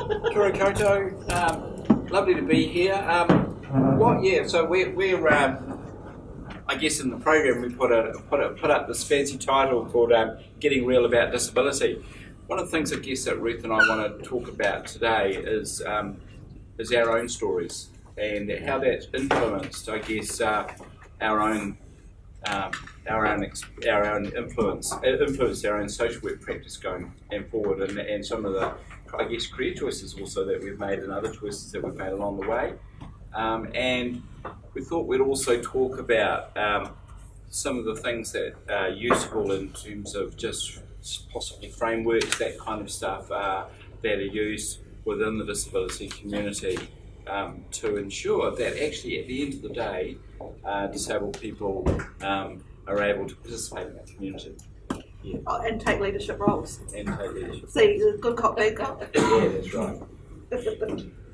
Kia ora koutou. Lovely to be here. So we're I guess in the program we put up this fancy title called "Getting Real About Disability." One of the things I guess that Ruth and I want to talk about today is our own stories and how that influenced, I guess, our own influence our own social work practice going forward, and some of the, I guess, career choices also that we've made and other choices that we've made along the way. And we thought we'd also talk about some of the things that are useful in terms of just possibly frameworks, that kind of stuff that are used within the disability community to ensure that actually at the end of the day disabled people are able to participate in that community. Yeah. Oh, and take leadership roles. See, good cop, bad cop. Yeah, that's right.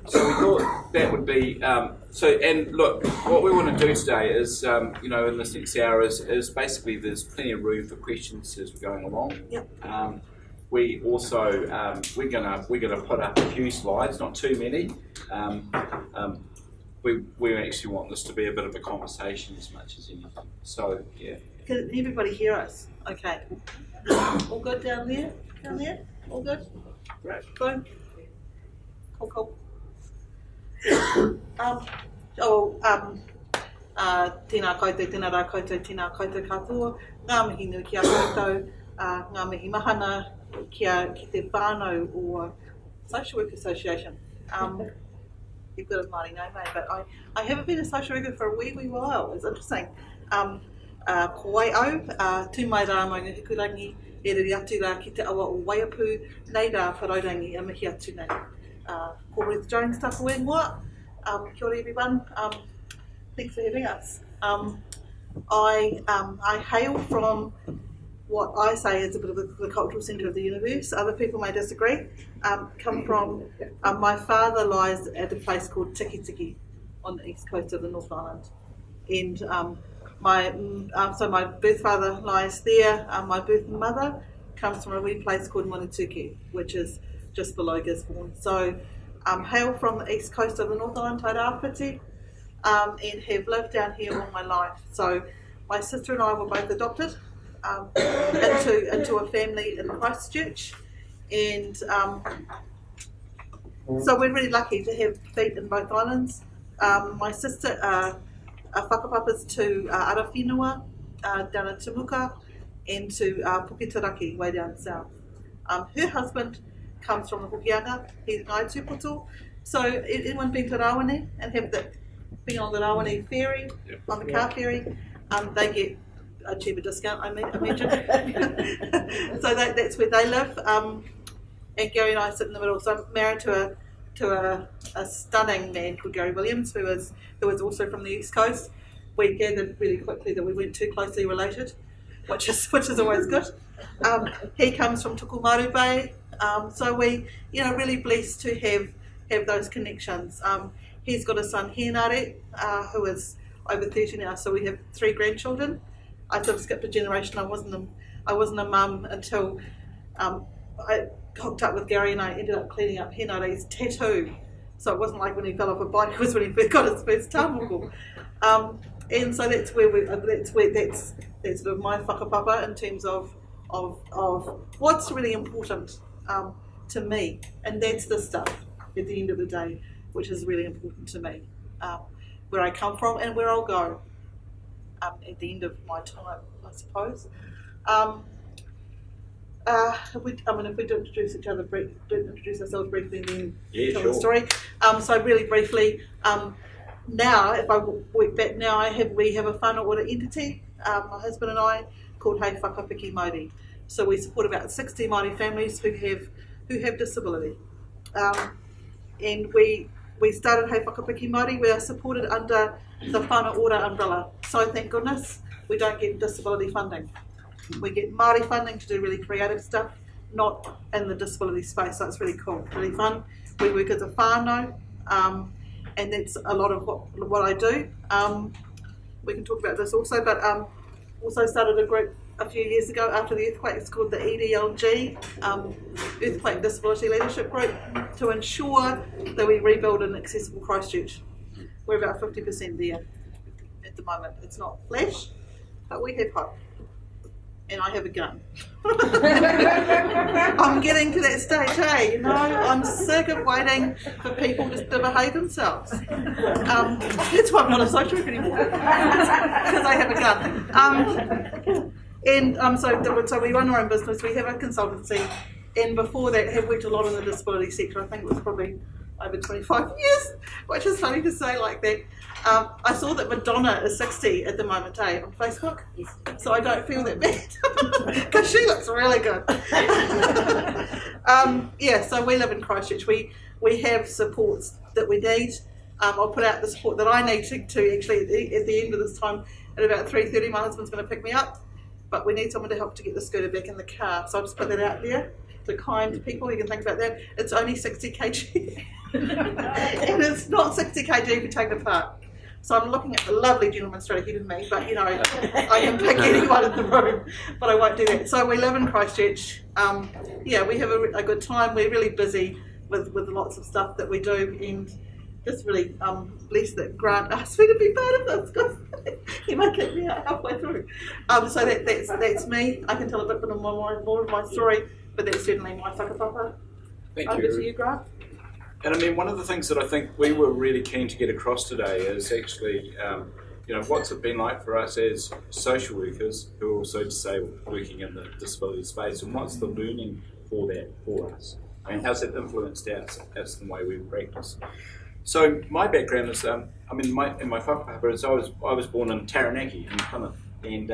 So we thought that would be, and look, what we want to do today is, in this next hour is basically there's plenty of room for questions as we're going along. Yep. We also, we're gonna put up a few slides, not too many. We actually want this to be a bit of a conversation as much as anything. So, yeah. Can everybody hear us? Okay. All good down there? Down there? All good? Great. Good. Cool. Tēnā koutou, tēnā rā koutou, tēnā koutou katoa, ngā mihi nui ki a koutou, ngā mihi mahana ki te whānau or Social Work Association. You've got a Māori name, eh? But I haven't been a social worker for a wee while. It's interesting. Ko wai au, tū mai rā mai ngā hikurangi, e riri atu rā ki te awa o Waiapu, nei rā wharaurangi a mihi atu nei. Ko Ruth Jones taku e ngoa. Kia ora everyone. Thanks for having us. I hail from what I say is a bit of the cultural centre of the universe. Other people may disagree. Come from, my father lies at a place called Tiki on the east coast of the North Island. And so my birth father lies there. My birth mother comes from a wee place called Monituki, which is just below Gisborne. So hail from the east coast of the North Island, Tairāwhiti, and have lived down here all my life. So my sister and I were both adopted into a family in Christchurch, and so we're really lucky to have feet in both islands. My sister whakapapas to Arawhenua down in Temuka, and to Puketaraki way down south. Her husband comes from the Hokianga, he's Ngai Tūpoto. So anyone been to Rawene and have been on the Rawene ferry, on the car ferry, they get a cheaper discount, I imagine. So that's where they live. And Gary and I sit in the middle. So I'm married to a stunning man called Gary Williams, who is also from the East Coast. We gathered really quickly that we weren't too closely related, which is always good. He comes from Tukumaru Bay, so we really blessed to have those connections. He's got a son Henare, who is over 30 now, so we have 3 grandchildren. I sort of skipped a generation. I wasn't a mum until I hooked up with Gary, and I ended up cleaning up Henare's tattoo. So it wasn't like when he fell off a bike; it was when he first got his first tamoko. And so that's sort of my whakapapa in terms of what's really important to me, and that's the stuff at the end of the day, which is really important to me, where I come from and where I'll go at the end of my time, I suppose. If we do introduce ourselves briefly, and then tell the story. So really briefly, now if I work back now, we have a whānau ora entity, my husband and I, called Hei Whakapiki Māori. So we support about 60 Māori families who have disability, and we started Hei Whakapiki Māori. We are supported under the whānau ora umbrella. So thank goodness we don't get disability funding. We get Māori funding to do really creative stuff, not in the disability space. So it's really cool, really fun. We work as a whānau, and that's a lot of what I do. We can talk about this also, but also started a group a few years ago after the earthquake. It's called the EDLG, Earthquake Disability Leadership Group, to ensure that we rebuild an accessible Christchurch. We're about 50% there at the moment. It's not flash, but we have hope. And I have a gun. I'm getting to that stage, hey, you know, I'm sick of waiting for people just to behave themselves. That's why I'm not a social worker anymore, because I have a gun. So we run our own business, we have a consultancy, and before that have worked a lot in the disability sector. I think it was probably over 25 years, which is funny to say like that. I saw that Madonna is 60 at the moment, on Facebook, so I don't feel that bad, because she looks really good. So we live in Christchurch. We have supports that we need. I'll put out the support that I need to actually at the end of this time. At about 3:30, my husband's going to pick me up, but we need someone to help to get the scooter back in the car. So I'll just put that out there to kind people. You can think about that. It's only 60 kg, and it's not 60 kg if you take it apart. So I'm looking at the lovely gentleman straight ahead of me, but you know, I can pick anyone in the room, but I won't do that. So we live in Christchurch. We have a good time. We're really busy with lots of stuff that we do, and just really blessed that Grant asked me to be part of this, because he might kick me out halfway through. So that's me. I can tell a bit more of my story, but that's certainly my whakapapa. Over to you, Grant. And I mean, one of the things that I think we were really keen to get across today is actually, what's it been like for us as social workers who are also disabled, working in the disability space, and what's the learning for that for us? I mean, how's it influenced us as the way we practice? So my background is, in my whakapapa is I was born in Taranaki in Plymouth, and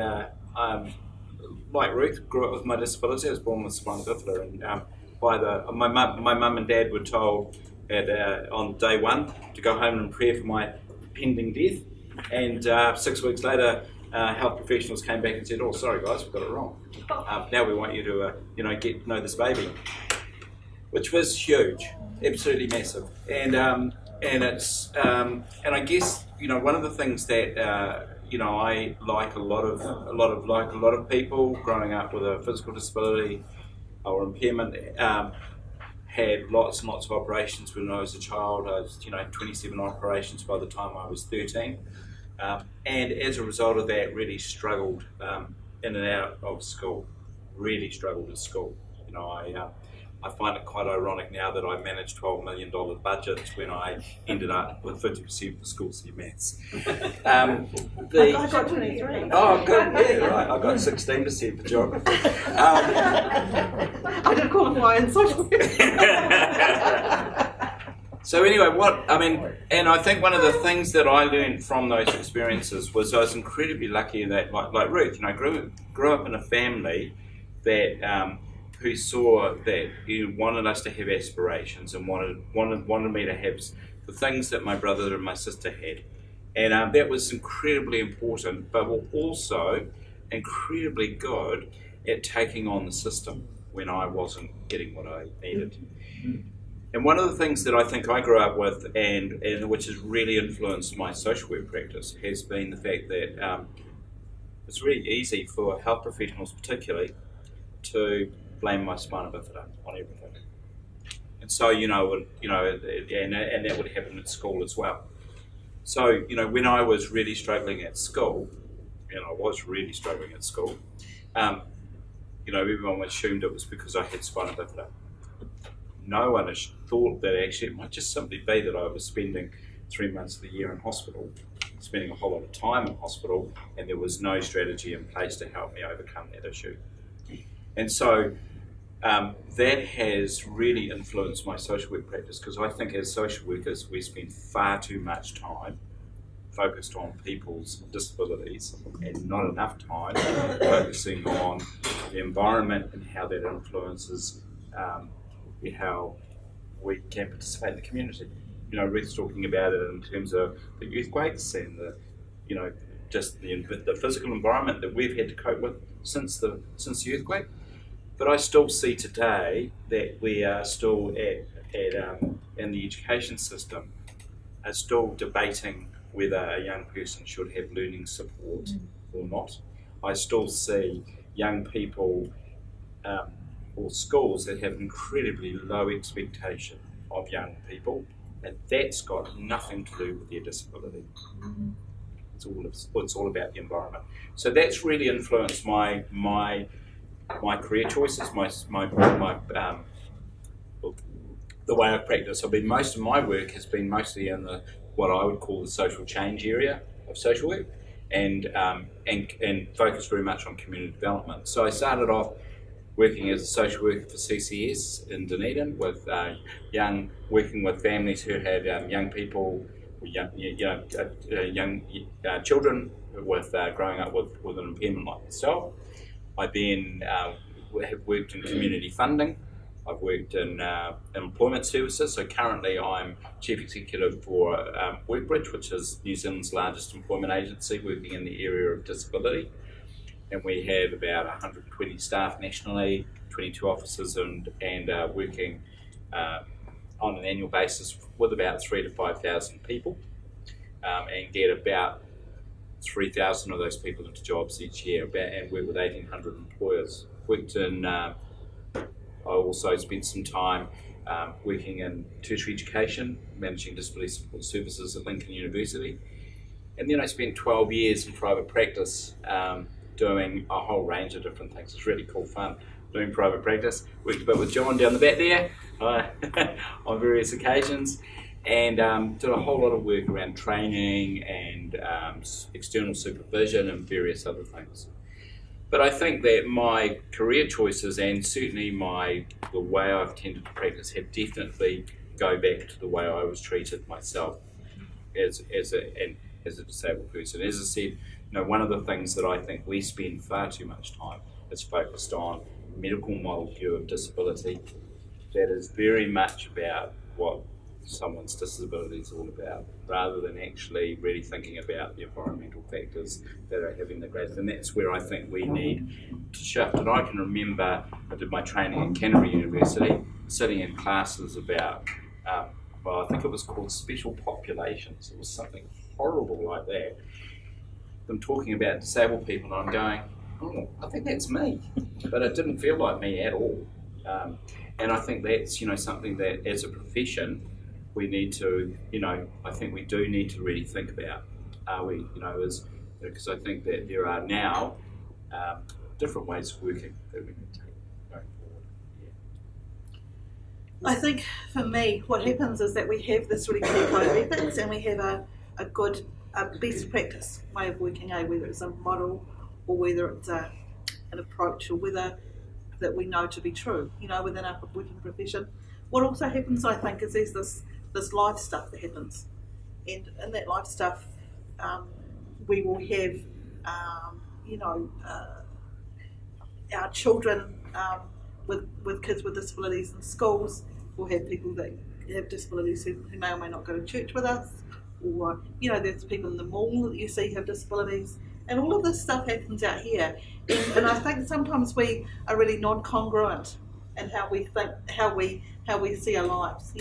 like Ruth, grew up with my disability. I was born with spina bifida, and my mum and dad were told on day one to go home and pray for my pending death, and 6 weeks later health professionals came back and said, "Oh, sorry guys, we've got it wrong. Now we want you to get to know this baby," which was huge, absolutely massive. And it's and I guess one of the things that I like a lot of people growing up with a physical disability or impairment. Had lots and lots of operations when I was a child. I was 27 operations by the time I was 13, and as a result of that, really struggled in and out of school. Really struggled at school. I find it quite ironic now that I manage $12 million budgets when I ended up with 50% of the school C maths. I got 23. Oh, good, yeah, right. I got 16% for geography. I didn't qualify in social work. So anyway, and I think one of the things that I learned from those experiences was I was incredibly lucky that, like Ruth, grew up in a family that who saw that wanted us to have aspirations and wanted me to have the things that my brother and my sister had, and that was incredibly important, but were also incredibly good at taking on the system when I wasn't getting what I needed. And one of the things that I think I grew up with, and which has really influenced my social work practice, has been the fact that it's really easy for health professionals particularly to blame my spina bifida on everything. And so, and that would happen at school as well. So, when I was really struggling at school, everyone assumed it was because I had spina bifida. No one has thought that actually it might just simply be that I was spending 3 months of the year in hospital, spending a whole lot of time in hospital, and there was no strategy in place to help me overcome that issue. And so that has really influenced my social work practice, because I think as social workers we spend far too much time focused on people's disabilities and not enough time focusing on the environment and how that influences how we can participate in the community. Ruth's talking about it in terms of the earthquakes and just the physical environment that we've had to cope with since the earthquake. But I still see today that we are still in the education system are still debating whether a young person should have learning support or not. I still see young people or schools that have incredibly low expectation of young people, and that's got nothing to do with their disability. It's all about the environment. So that's really influenced my career choices, the way I practice. Most of my work has been mostly in what I would call the social change area of social work, and focused very much on community development. So I started off working as a social worker for CCS in Dunedin, with working with families who had young people, young children with growing up with an impairment like myself. I then have worked in community funding. I've worked in employment services. So currently I'm Chief Executive for Workbridge, which is New Zealand's largest employment agency working in the area of disability. And we have about 120 staff nationally, 22 offices, and working on an annual basis with about 3,000 to 5,000 people, and get about 3,000 of those people into jobs each year, and work with 1,800 employers. I also spent some time working in tertiary education, managing disability support services at Lincoln University. And then I spent 12 years in private practice, doing a whole range of different things. It's really cool fun doing private practice. Worked a bit with John down the back there on various occasions, and did a whole lot of work around training and external supervision and various other things. But I think that my career choices, and certainly the way I've tended to practice, have definitely go back to the way I was treated myself as a disabled person. As I said, one of the things that I think we spend far too much time is focused on a medical model view of disability that is very much about what someone's disability is all about, rather than actually really thinking about the environmental factors that are having the greatest. And that's where I think we need to shift. And I can remember I did my training at Canterbury University, sitting in classes about, I think it was called special populations. It was something horrible like that. Them talking about disabled people, and I'm going, oh, I think that's me. But it didn't feel like me at all. And I think that's, something that as a profession, we need to, I think we do need to really think about. Are we, because I think that there are now different ways of working that we can take going forward. Yeah. I think for me, what happens is that we have this really clear code of ethics, and we have a good best practice way of working, whether it's a model or whether it's an approach, or whether that we know to be true, within our working profession. What also happens, I think, is there's this life stuff that happens, and in that life stuff, we will have, our children with kids with disabilities in schools. We'll have people that have disabilities who may or may not go to church with us, or there's people in the mall that you see have disabilities, and all of this stuff happens out here. And I think sometimes we are really non-congruent in how we think, how we see our lives.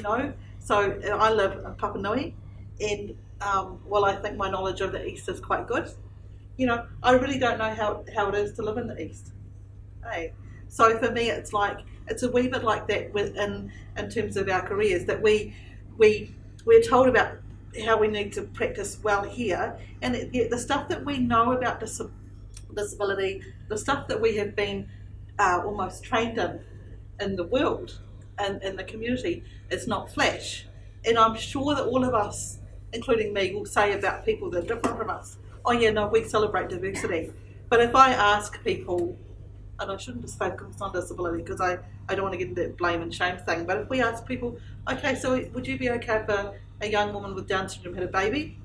So I live in Papa Nui, and while I think my knowledge of the East is quite good, I really don't know how it is to live in the East. Hey. So for me, it's a wee bit like that in terms of our careers, that we're told about how we need to practice well here, and the stuff that we know about disability, the stuff that we have been almost trained in the world and in the community, is not flash. And I'm sure that all of us, including me, will say about people that are different from us, oh yeah, no, we celebrate diversity. But if I ask people, and I shouldn't just focus on disability because I don't want to get into that blame and shame thing, but if we ask people, okay, so would you be okay if a young woman with Down syndrome had a baby?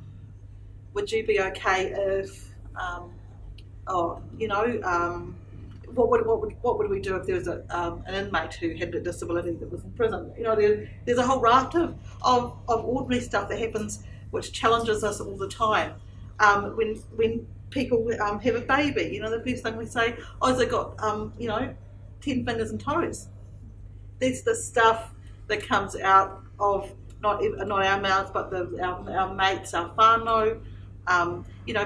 Would you be okay if, what would we do if there was an inmate who had a disability that was in prison? There's a whole raft of ordinary stuff that happens which challenges us all the time. When people have a baby, the first thing we say, oh, has it got 10 fingers and toes? That's the stuff that comes out of not our mouths, but our mates, our whānau.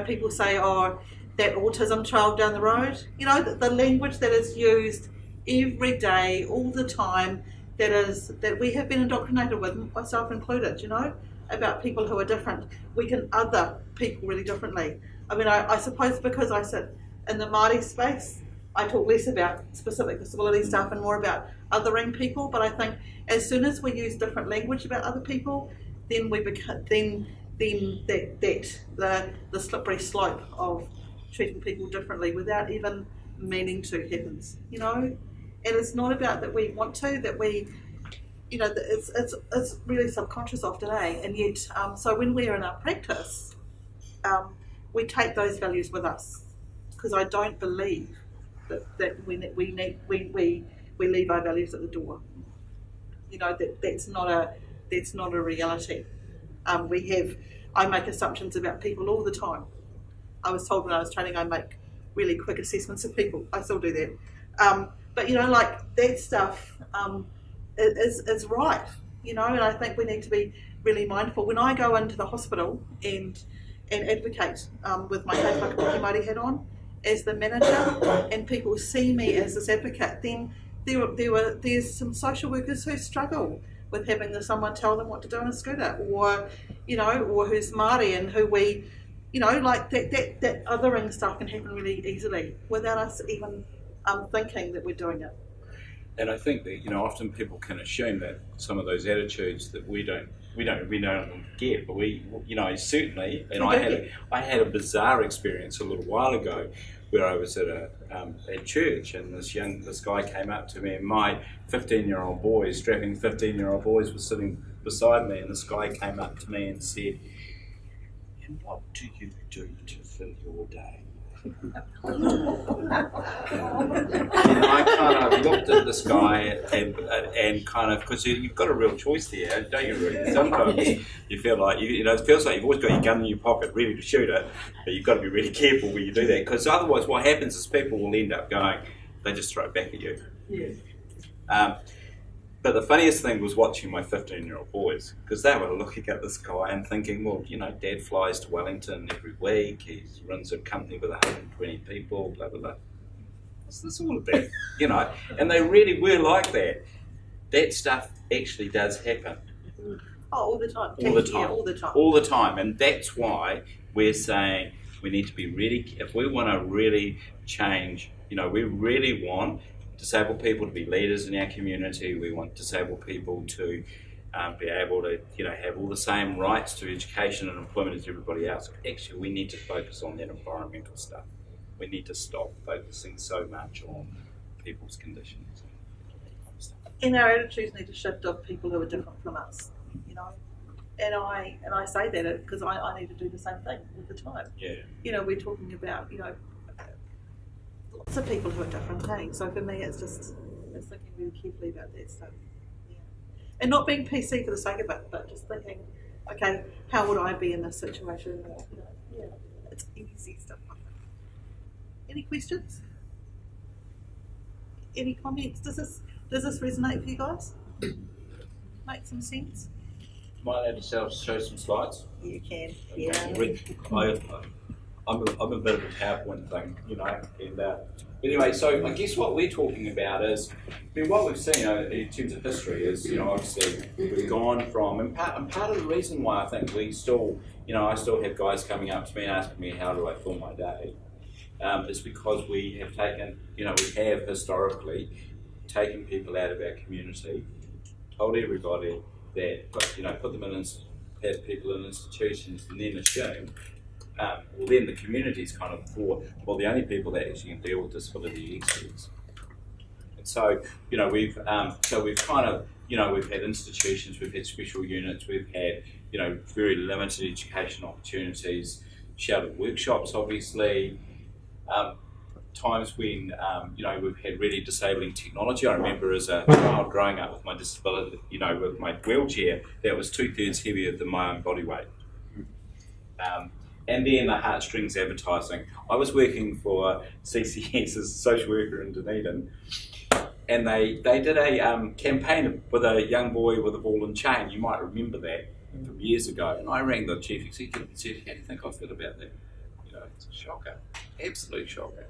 People say, oh, that autism child down the road. You know, the language that is used every day, all the time, that we have been indoctrinated with, myself included, you know, about people who are different. We can other people really differently. I mean, I suppose because I sit in the Māori space, I talk less about specific disability stuff and more about othering people, but I think as soon as we use different language about other people, then we become the slippery slope of treating people differently without even meaning to happens, you know. And it's not about that we want to, that we, you know, it's really subconscious often, and yet so when we're in our practice, we take those values with us, because I don't believe that we leave our values at the door. You know, that's not a reality. I make assumptions about people all the time. I was told when I was training I make really quick assessments of people. I still do that. But you know, like that stuff is rife, you know, and I think we need to be really mindful. When I go into the hospital and advocate with my Kei Whakapuki Māori hat on as the manager, and people see me as this advocate, then there's some social workers who struggle with having someone tell them what to do on a scooter, or you know, or who's Māori, and who we, you know, like that othering stuff can happen really easily without us even thinking that we're doing it. And I think that, you know, often people can assume that some of those attitudes that we don't get, but we, you know, certainly. And I had a bizarre experience a little while ago where I was at church, and this guy came up to me, and my 15-year-old boys, strapping 15-year-old boys, were sitting beside me, and this guy came up to me and said, "And what do you do to fill your day?" And I kind of looked at this guy and kind of, because you've got a real choice there, don't you, Ruth? Sometimes you feel like, you know, it feels like you've always got your gun in your pocket ready to shoot it, but you've got to be really careful when you do that, because otherwise what happens is people will end up going, they just throw it back at you. Yeah. But the funniest thing was watching my 15-year-old boys, because they were looking at this guy and thinking, well, you know, Dad flies to Wellington every week, he runs a company with 120 people, blah, blah, blah. What's this all about? You know, and they really were like that. That stuff actually does happen. Oh, all the time. All the time. Yeah, all the time. All the time. And that's why we're saying we need to be really, if we want to really change, you know, we really want disabled people to be leaders in our community. We want disabled people to be able to, you know, have all the same rights to education and employment as everybody else. Actually, we need to focus on that environmental stuff. We need to stop focusing so much on people's conditions. And our attitudes need to shift of people who are different from us, you know. And I say that because I need to do the same thing all the time. Yeah. You know, we're talking about, you know, lots of people who are different things. So for me, it's thinking really carefully about that stuff. Yeah. And not being PC for the sake of it, but just thinking, okay, how would I be in this situation? Or, you know, yeah, it's easy stuff like that. Any questions? Any comments? Does this resonate for you guys? Make some sense? Might I just show some slides? You can. Okay. Yeah. I'm a bit of a PowerPoint thing, you know. And but anyway, so I guess what we're talking about is, I mean, what we've seen, you know, in terms of history is, you know, obviously we've gone from, and part of the reason why I think we still, you know, I still have guys coming up to me and asking me how do I fill my day, is because we have taken, you know, we have historically taken people out of our community, told everybody that, you know, put them in, have people in institutions, and then assume. Well, then the community's kind of thought, well, the only people that actually can deal with disability are experts. And so, you know, we've kind of, you know, we've had institutions, we've had special units, we've had, you know, very limited education opportunities, sheltered workshops, obviously. Times when, you know, we've had really disabling technology. I remember as a child growing up with my disability, you know, with my wheelchair, that was 2/3 heavier than my own body weight. And then the heartstrings advertising. I was working for CCS as a social worker in Dunedin, and they did a campaign with a young boy with a ball and chain. You might remember that from years ago. And I rang the chief executive and said, how do you think I feel about that? You know, it's a shocker. Absolute shocker.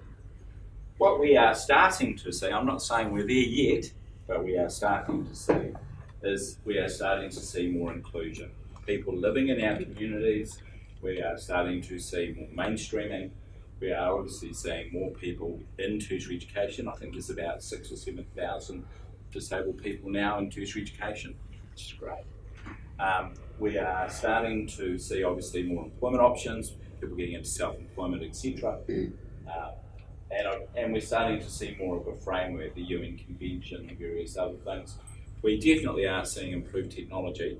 What we are starting to see, I'm not saying we're there yet, but we are starting to see, is we are starting to see more inclusion. People living in our communities, we are starting to see more mainstreaming. We are obviously seeing more people in tertiary education. I think there's about 6,000 or 7,000 disabled people now in tertiary education, which is great. We are starting to see obviously more employment options, people getting into self-employment, etc. And we're starting to see more of a framework, the UN Convention and various other things. We definitely are seeing improved technology,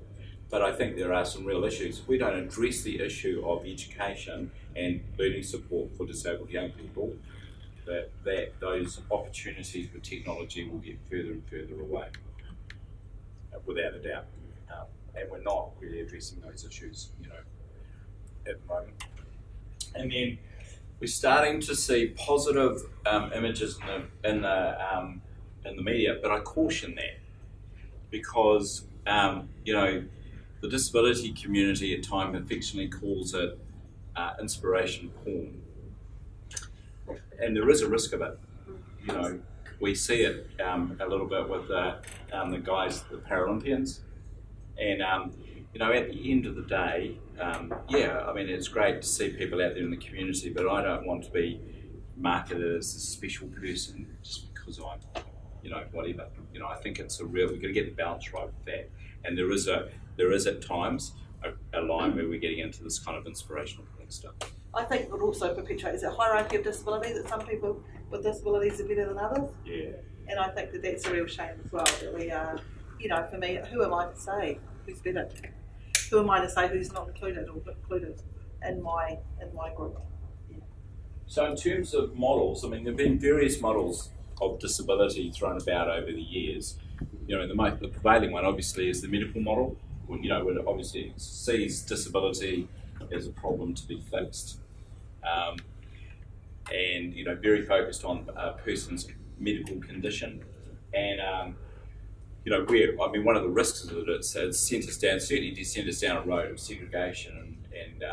but I think there are some real issues. If we don't address the issue of education and learning support for disabled young people, that those opportunities for technology will get further and further away, without a doubt. And we're not really addressing those issues, at the moment. And then we're starting to see positive images in the media, but I caution that because the disability community at times affectionately calls it inspiration porn, and there is a risk of it. We see it a little bit with the guys, the Paralympians, and at the end of the day, it's great to see people out there in the community, but I don't want to be marketed as a special person just because I'm, whatever. I think it's we've got to get the balance right with that, and there is at times a line where we're getting into this kind of inspirational stuff. I think it would also perpetuate a hierarchy of disability, that some people with disabilities are better than others. Yeah. And I think that that's a real shame as well, that we are, for me, who am I to say who's better? Who am I to say who's not included or included in my group? Yeah. So in terms of models, there have been various models of disability thrown about over the years. The prevailing one obviously is the medical model, where it obviously sees disability as a problem to be fixed. And very focused on a person's medical condition, and one of the risks of it is sent us down, certainly sent us down a road of segregation and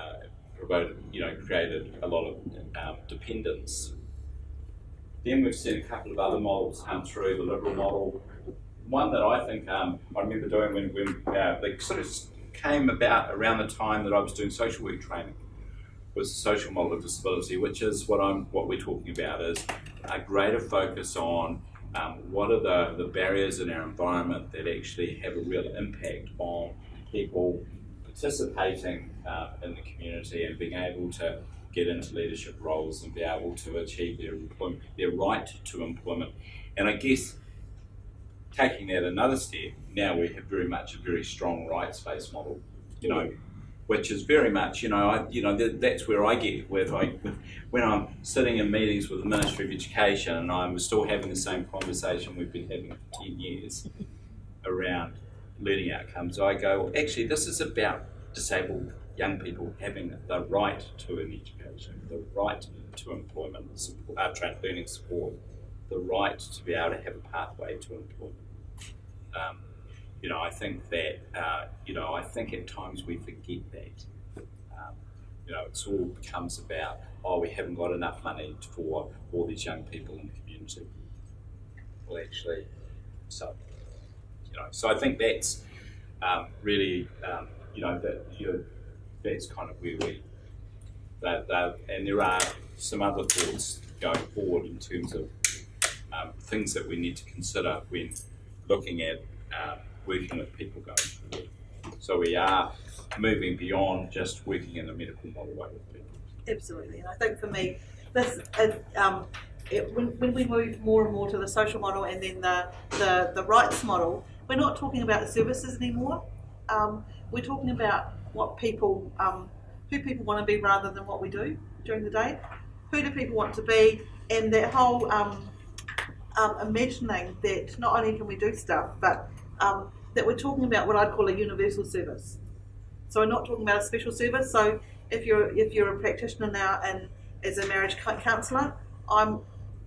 created a lot of dependence. Then we've seen a couple of other models come through, the liberal model. One that I think I remember doing when they sort of came about around the time that I was doing social work training, was the social model of disability, which is what we're talking about, is a greater focus on what are the barriers in our environment that actually have a real impact on people participating in the community and being able to get into leadership roles and be able to achieve their right to employment. And I guess taking that another step, now we have very much a very strong rights-based model, which is very much, that's where I get when I'm sitting in meetings with the Ministry of Education and I'm still having the same conversation we've been having for 10 years around learning outcomes. I go, well, actually, this is about disabled young people having the right to an education, the right to employment, learning support, the right to be able to have a pathway to employment. I think that, I think at times we forget that. It all becomes about, we haven't got enough money for all these young people in the community. Well, actually, so I think that's really, that's kind of where and there are some other thoughts going forward in terms of things that we need to consider when looking at working with people going forward. So we are moving beyond just working in a medical model way with people. Absolutely, and I think for me, this when we move more and more to the social model and then the rights model, we're not talking about services anymore. We're talking about what people, who people want to be rather than what we do during the day. Who do people want to be, and that whole imagining that not only can we do stuff, but that we're talking about what I'd call a universal service. So we're not talking about a special service. So if you're a practitioner now and as a marriage counsellor, I'm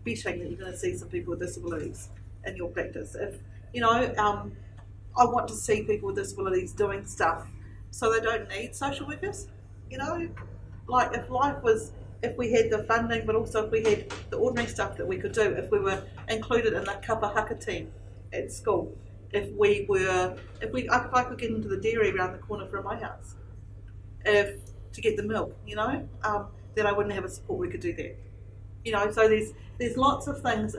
betting that you're going to see some people with disabilities in your practice. If I want to see people with disabilities doing stuff so they don't need social workers. Like if if we had the funding, but also if we had the ordinary stuff that we could do, if we were included in the kapa haka team at school, if I could get into the dairy around the corner from my house, to get the milk, then I wouldn't have a support worker do that. So there's lots of things.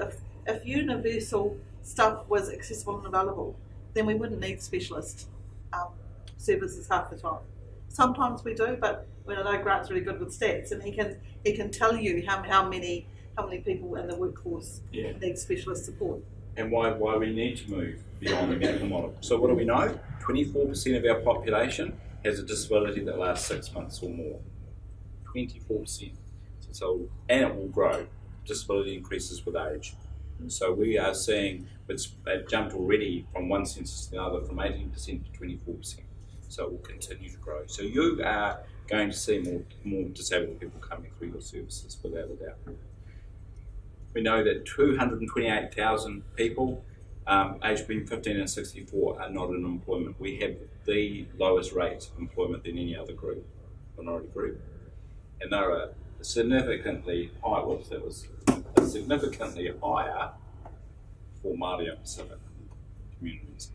If universal stuff was accessible and available, then we wouldn't need specialist services half the time. Sometimes we do, but I know Grant's really good with stats, and he can tell you how many people in the workforce need specialist support. And why we need to move beyond the medical model. So what do we know? 24% of our population has a disability that lasts 6 months or more. 24%. And it will grow. Disability increases with age. So we are seeing it jumped already from one census to the other, from 18% to 24%. So it will continue to grow. So you are going to see more disabled people coming through your services, without a doubt. We know that 228,000 people aged between 15 and 64 are not in employment. We have the lowest rates of employment than any other group, minority group. And they're significantly higher, significantly higher for Maori and Pasifika communities.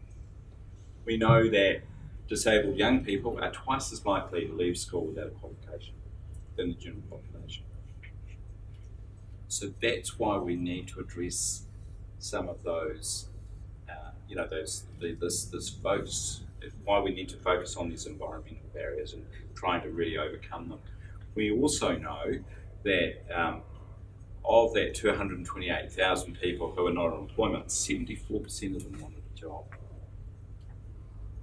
We know that disabled young people are twice as likely to leave school without a qualification than the general population. So that's why we need to address some of those, this focus. Why we need to focus on these environmental barriers and trying to really overcome them. We also know that of that 228,000 people who are not in employment, 74% of them wanted a job.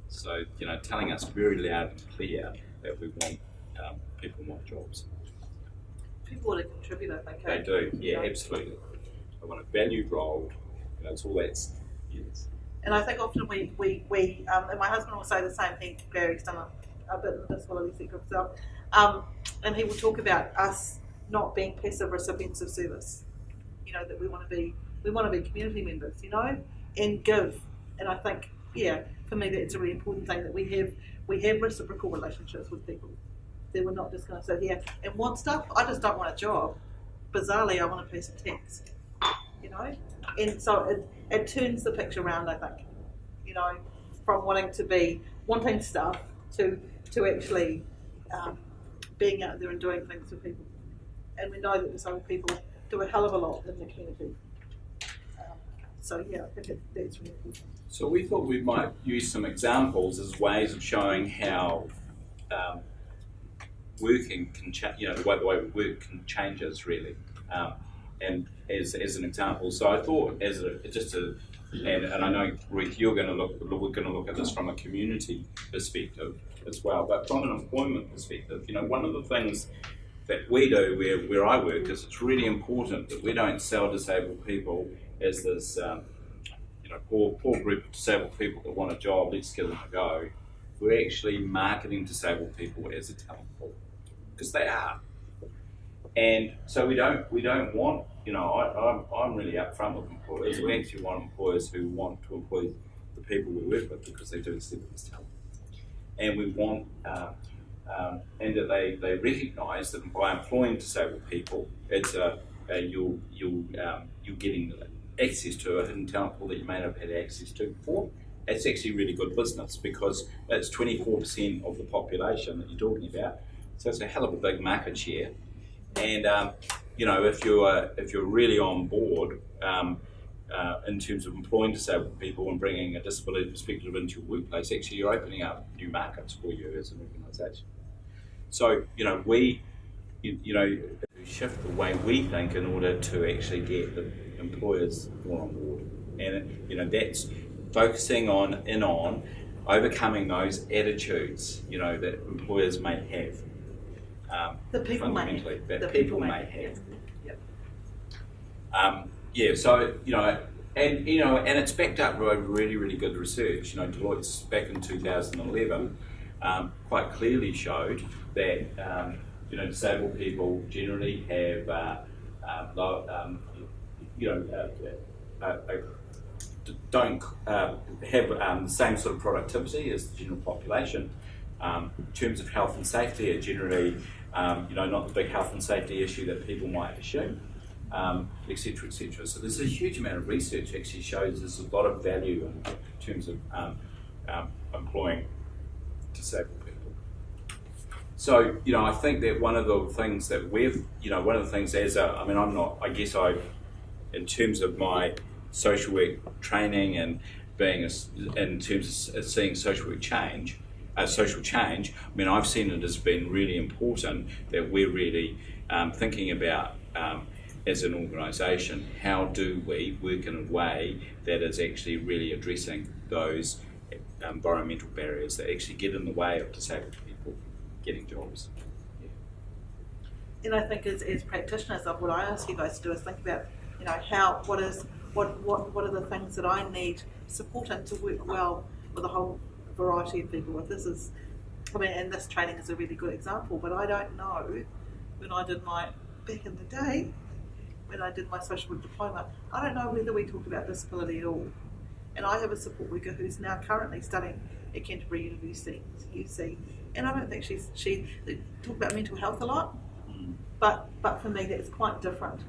So, telling us very loud and clear that we want people want jobs. People want to contribute, I think. They do, yeah, absolutely. They want a valued role. It's all that's, yes. And I think often we and my husband will say the same thing. Gary's done a bit of disability sector himself, and he will talk about us not being passive recipients of service. That we want to be community members, and give. And I think, for me, that's a really important thing, that we have reciprocal relationships with people. That we're not just going to sit here and want stuff. I just don't want a job. Bizarrely, I want to pay some tax. And so it turns the picture around, I think. From wanting stuff to actually being out there and doing things for people. And we know that disabled people do a hell of a lot in the community. I think that's really important. So we thought we might use some examples as ways of showing how working can change, the way we work can change us really. And as an example, so I thought and I know, Ruth, we're going to look at this from a community perspective as well, but from an employment perspective, one of the things that we do where I work is it's really important that we don't sell disabled people as this poor group of disabled people that want a job, let's give them a go. We're actually marketing disabled people as a talent pool, because they are. And so we don't want, I'm really upfront with employers. We actually want employers who want to employ the people we work with because they do see them as talent. And we want, and that they recognise that by employing disabled people, it's you're getting access to a hidden talent pool that you may not have had access to before. It's actually really good business because it's 24% of the population that you're talking about. So it's a hell of a big market share. And if you're really on board in terms of employing disabled people and bringing a disability perspective into your workplace, actually you're opening up new markets for you as an organisation. So we shift the way we think in order to actually get the employers more on board, and that's focusing on overcoming those attitudes that employers may have. The people may have. Yep. So and it's backed up by really, really good research. Deloitte's back in 2011 quite clearly showed that disabled people generally have don't have the same sort of productivity as the general population. In terms of health and safety, are generally not the big health and safety issue that people might assume, etc., etc. So there's a huge amount of research actually shows there's a lot of value in terms of employing disabled people. So, I think that one of the things that in terms of my social work training and being in terms of seeing social change, I've seen it as being really important that we're really thinking about as an organisation, how do we work in a way that is actually really addressing those environmental barriers that actually get in the way of disabled people getting jobs. And I think as practitioners, what I ask you guys to do is think about, what are the things that I need support in to work well with a whole variety of people. And this training is a really good example, but I don't know, back in the day, when I did my social work diploma, I don't know whether we talk about disability at all. And I have a support worker who's now currently studying at Canterbury University, UC, and I don't think she talk about mental health a lot, but for me that's quite different.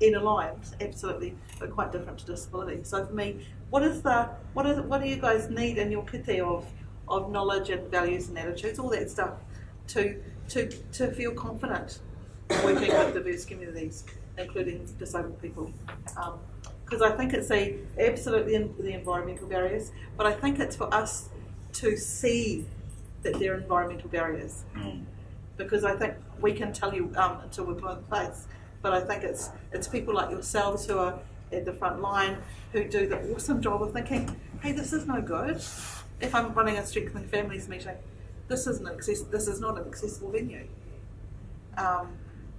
In aligned, absolutely, but quite different to disability. So for me, what do you guys need in your kite of knowledge and values and attitudes, all that stuff, to feel confident working with diverse communities, including disabled people? Because I think it's absolutely the environmental barriers, but I think it's for us to see that they're environmental barriers. Because I think we can tell you until we're put in place, but I think it's people like yourselves who are at the front line who do the awesome job of thinking, hey, this is no good. If I'm running a Strengthening Families meeting, this is not an accessible venue.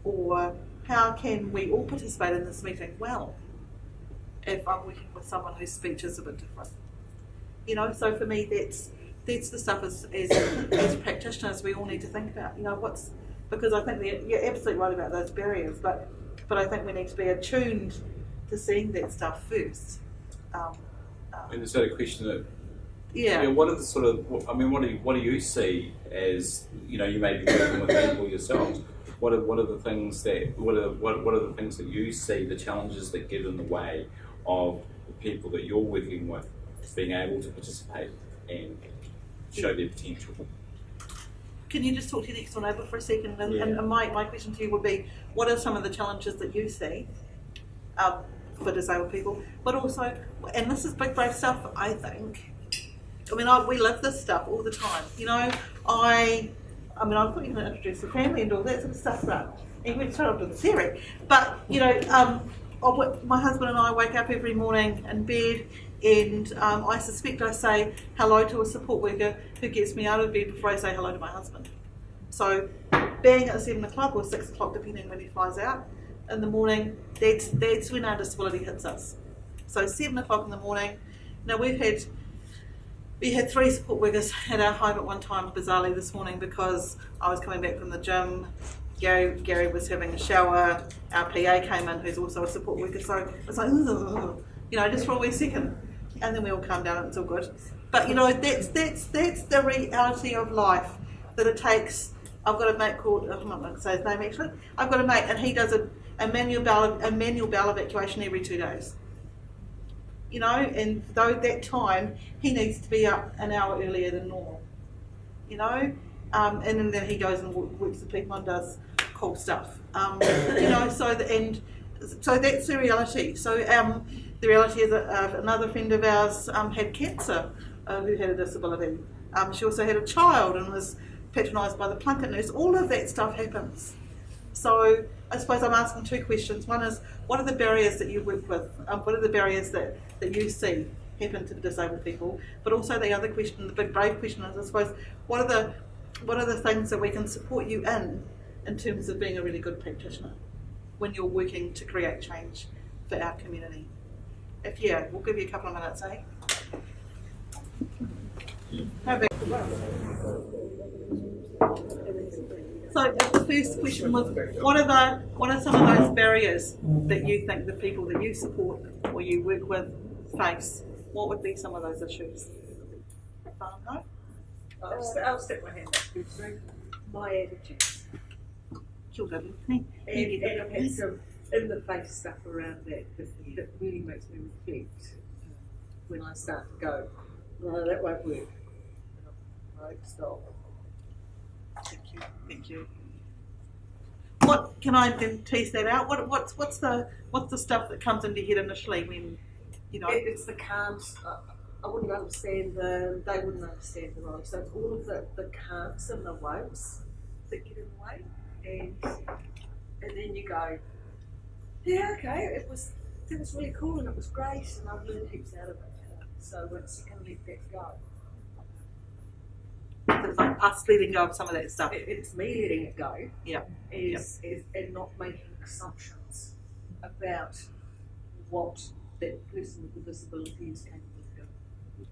Or how can we all participate in this meeting well if I'm working with someone whose speech is a bit different? So for me that's the stuff as practitioners we all need to think about. Because I think you're absolutely right about those barriers, but I think we need to be attuned to seeing that stuff first. And is that a question that? Yeah. What are the sort of? What do you see as you may be working with people yourselves? What are the things that? What are the things that you see? The challenges that get in the way of the people that you're working with being able to participate and show their potential. Can you just talk to your next door neighbour for a second? And my question to you would be, what are some of the challenges that you see for disabled people? But also, and this is big brave stuff, I think. We live this stuff all the time. I thought you were going to introduce the family and all that sort of stuff, but you went straight on to the theory. But, my husband and I wake up every morning in bed, and I suspect I say hello to a support worker who gets me out of bed before I say hello to my husband. So being at 7 o'clock or 6 o'clock, depending when he flies out in the morning, that's when our disability hits us. So 7 o'clock in the morning. Now we had 3 support workers at our home at one time, bizarrely this morning, because I was coming back from the gym. Gary was having a shower. Our PA came in, who's also a support worker. So it's like, just for a wee second, and then we all calm down and it's all good. But that's the reality of life, that it takes. I've got a mate called, I'm not going to say his name actually. I've got a mate, and he does a manual bowel evacuation every 2 days. And though that time he needs to be up an hour earlier than normal. And then he goes and works with people and does cool stuff. So that's the reality. So the reality is that another friend of ours had cancer, who had a disability. She also had a child and was patronised by the Plunket nurse. All of that stuff happens. So I suppose I'm asking 2 questions. One is, what are the barriers that you work with? What are the barriers that you see happen to disabled people? But also the other question, the big brave question is, I suppose, what are the things that we can support you in terms of being a really good practitioner when you're working to create change for our community? We'll give you a couple of minutes, eh? So the first question was, what are some of those barriers that you think the people that you support or you work with face? What would be some of those issues? I'll stick my hand up. My attitude. Kia ora, Ruth. And I've had some in-the-face stuff around that really makes me reflect when I start to go, no, that won't work. Right, stop. Thank you. What can I then tease that out? What's the stuff that comes into your head initially when It's the can'ts. I wouldn't understand them. They wouldn't understand the role. So it's all of the can'ts and the won'ts that get in the way, and then you go, yeah, okay, it was really cool and it was great and I've learned heaps out of it. So once you can let that go. it's like us letting go of some of that stuff? It's me letting it go. Yeah. And not making assumptions about what that person with the disability is capable of doing.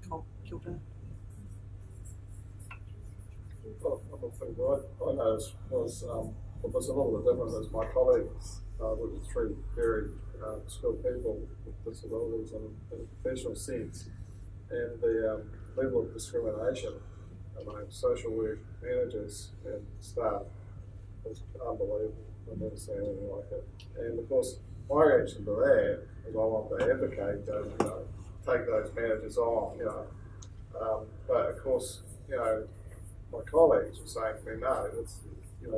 Cool. Kia ora. One thing I noticed was a little bit different as my colleagues were three very skilled people with disabilities in a professional sense, and the level of discrimination among social work managers and staff was unbelievable. I've never seen anything like it. And of course, my reaction to that is I want to advocate that, take those managers on, but of course, my colleagues were saying to me, no, it's, you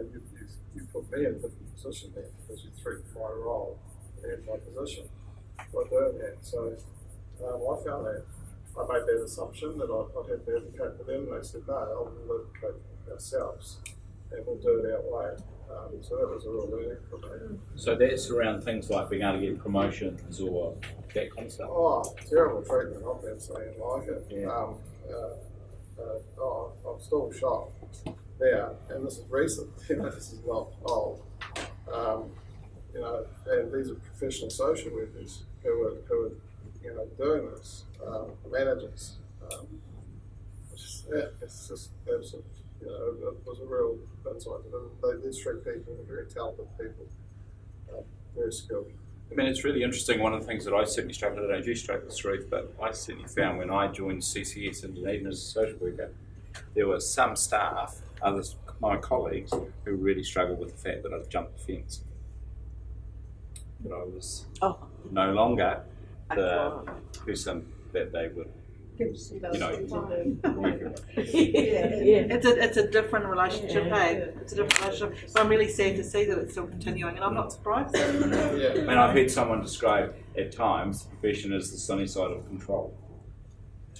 put me in a different position there because you threatened my role and my position by doing that. So I found that I made that assumption that I'd have to advocate for them, and they said, no, we'll advocate ourselves and we'll do it our way. So that was a real learning for me. So that's around things like being able to get promotions or that kind of stuff. Oh, terrible treatment. I've never seen anything like it. Yeah. I'm still shocked now, and this is recent. This is not old. And these are professional social workers who are doing this, managers. It's just absolute. It was a real insight. These three people are very talented people, very skilled. I mean, it's really interesting. One of the things that I certainly struggled, I don't know if you struggled this, Ruth, but I certainly found when I joined CCS in Dunedin as a social worker, there were some staff, others, my colleagues, who really struggled with the fact that I'd jumped the fence. That I was no longer the person that they would, It's a different relationship, hey? It's a different relationship. So I'm really sad to see that it's still continuing, and I'm not surprised. And I've heard someone describe at times the profession as the sunny side of control.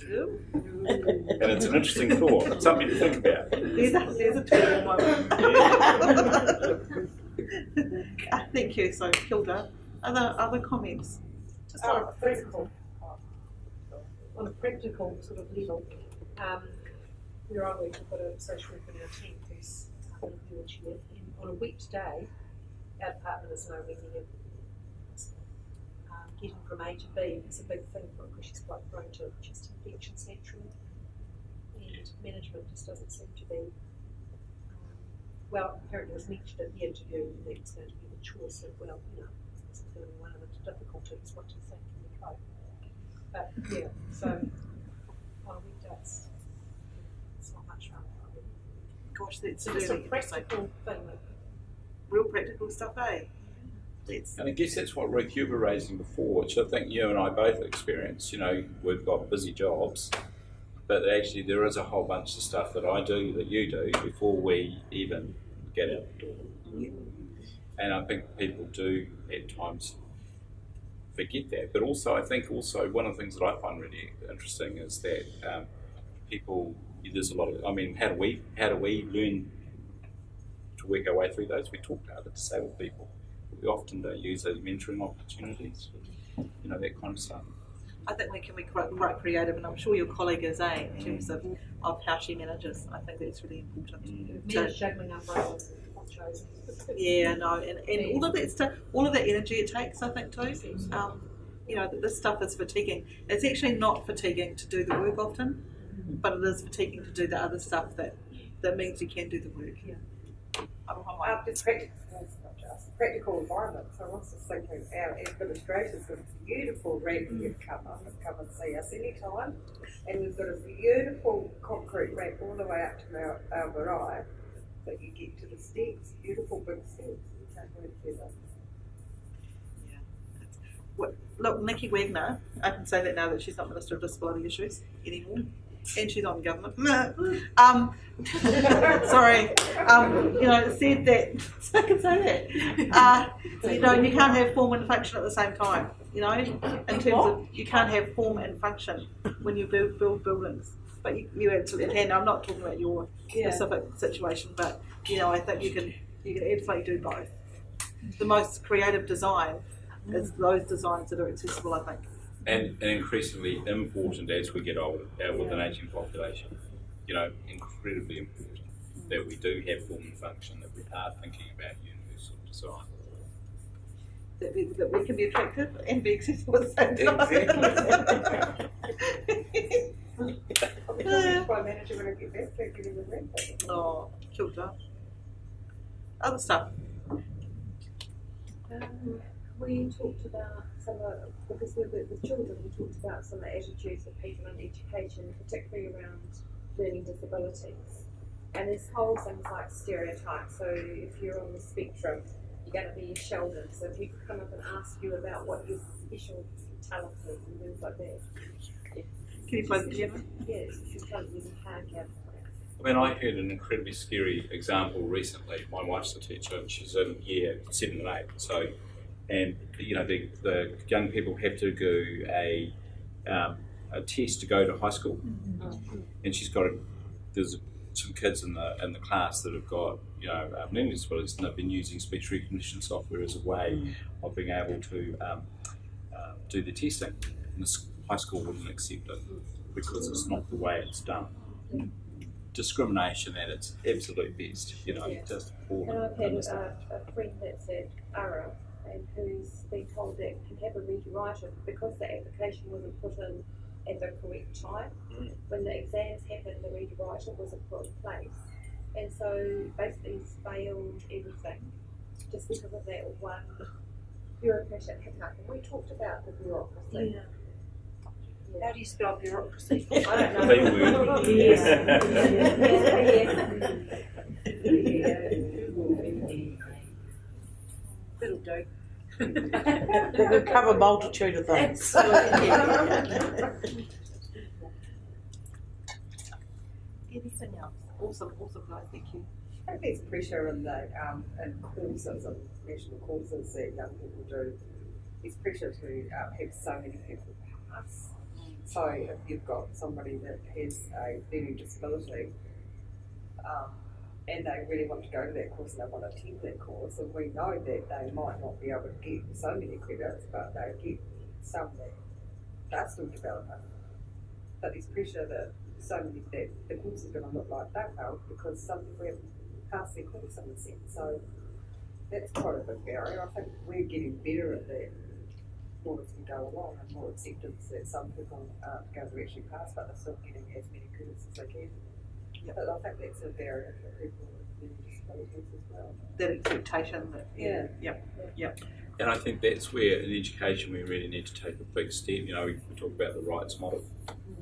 And it's an interesting thought. It's something to think about. There's a term Thank you. So, Hilda, other comments? Just on a practical sort of level, where I work, we've got a social worker in our team who's in a wheelchair, and on a weekday, our department is nowhere near getting from A to B is a big thing for her because she's quite prone to chest infections naturally, and management just doesn't seem to be. Well, apparently it was mentioned at the interview that it's going to be the choice of, this is going to be one of the difficulties, what do you think, can we cope? But yeah, so on a weekday it's not much fun. Gosh, that's So really just a interesting. practical thing. Real practical stuff, eh? And I guess that's what Ruth, you were raising before, which I think you and I both experienced. We've got busy jobs, but actually there is a whole bunch of stuff that I do, that you do, before we even get out the door. And I think people do at times forget that. But also, I think one of the things that I find really interesting is that people, there's a lot of, how do we learn to work our way through those? We talk to other disabled people. We often don't use those mentoring opportunities, that kind of stuff. I think we can be quite creative, and I'm sure your colleague is, in terms of how she manages. I think that's really important. Manage juggling umbrellas and ponchos. Yeah, no, and all of that stuff, all of that energy it takes, I think too. This stuff is fatiguing. It's actually not fatiguing to do the work often, but it is fatiguing to do the other stuff that means you can do the work. Yeah. I don't know It's practical environment. So I was just thinking, our administration's got a beautiful ramp you come and see us anytime, and we've got a beautiful concrete ramp all the way up to our marae, But you get to the steps, beautiful big steps, you can't go further. Look, Nikki Wagner, I can say that now that she's not Minister of Disability Issues anymore, and she's on government. Sorry, said that, so I can say that. You can't have form and function at the same time. In terms of you can't have form and function when you build buildings. But you absolutely can. I'm not talking about your specific situation, but I think you can absolutely do both. The most creative design is those designs that are accessible, I think. And increasingly important as we get older, with an ageing population. Incredibly important that we do have form and function, that we are thinking about universal design. That we can be attractive and be accessible at the same time. Exactly. My manager when I get back, they're giving the rent. Oh, killed her. Other stuff. We talked about because we work with children, we talked about some of the attitudes of people in education, particularly around learning disabilities. And this whole things like stereotypes. So if you're on the spectrum, you're going to be Sheldon. So if people come up and ask you about what your special talent is and things like that. Can you play the piano? Yes, you can't really have. I heard an incredibly scary example recently. My wife's a teacher and she's in year 7 and 8. So, the young people have to do a test to go to high school, and there's some kids in the class that have got learning disabilities, and they've been using speech recognition software as a way of being able to do the testing. And the high school wouldn't accept it because it's not the way it's done. Discrimination at its absolute best, just And I've had a friend that's at Ara and who's been told that can have a reader writer because the application wasn't put in at the correct time. When the exams happened, the reader writer wasn't put in place. And so basically he's failed everything just because of that one bureaucratic hiccup. And we talked about the bureaucracy. Yeah. How do you spell bureaucracy? I don't know. It'll do. They could cover a multitude of things. Anything else? Awesome, guys. Thank you. I think there's pressure in the in courses and national courses that young people do. There's pressure to have so many people pass. So if you've got somebody that has a learning disability and they really want to go to that course and they want to attend that course, and we know that they might not be able to get so many credits, but they get some that they're still developing. But there's pressure that so many that the course is going to look like that now because some people haven't passed their course in a sense. So that's quite a big barrier. I think we're getting better at that more as we go along, and more acceptance that some people aren't going to actually pass, but they're still getting as many credits as they can. Yep. But I think that's a barrier for people with learning disabilities as well. That expectation. Yep. And I think that's where in education we really need to take a big step. We talk about the rights model.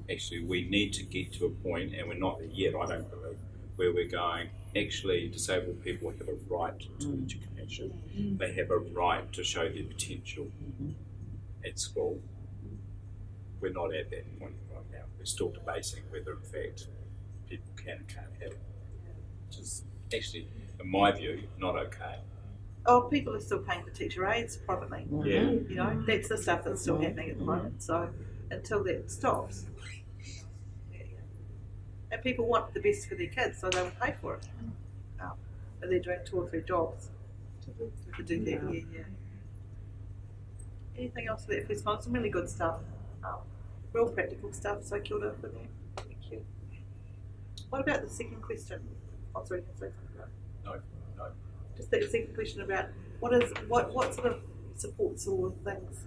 Actually, we need to get to a point, and we're not there yet, I don't believe, where we're going, actually disabled people have a right to education. They have a right to show their potential at school. We're not at that point right now. We're still debating whether in fact people can and can't have it, which is actually, in my view, not okay. Oh, people are still paying for teacher aides privately. Yeah. That's the stuff that's still happening at the moment. So until that stops, and people want the best for their kids, so they will pay for it. But they're doing 2 or 3 jobs to do that. Yeah. Anything else for that? Please, some really good stuff. Real practical stuff. So kia ora for that. Thank you. What about the second question? Oh, sorry, can I say something? No. Just that second question about what sort of supports or things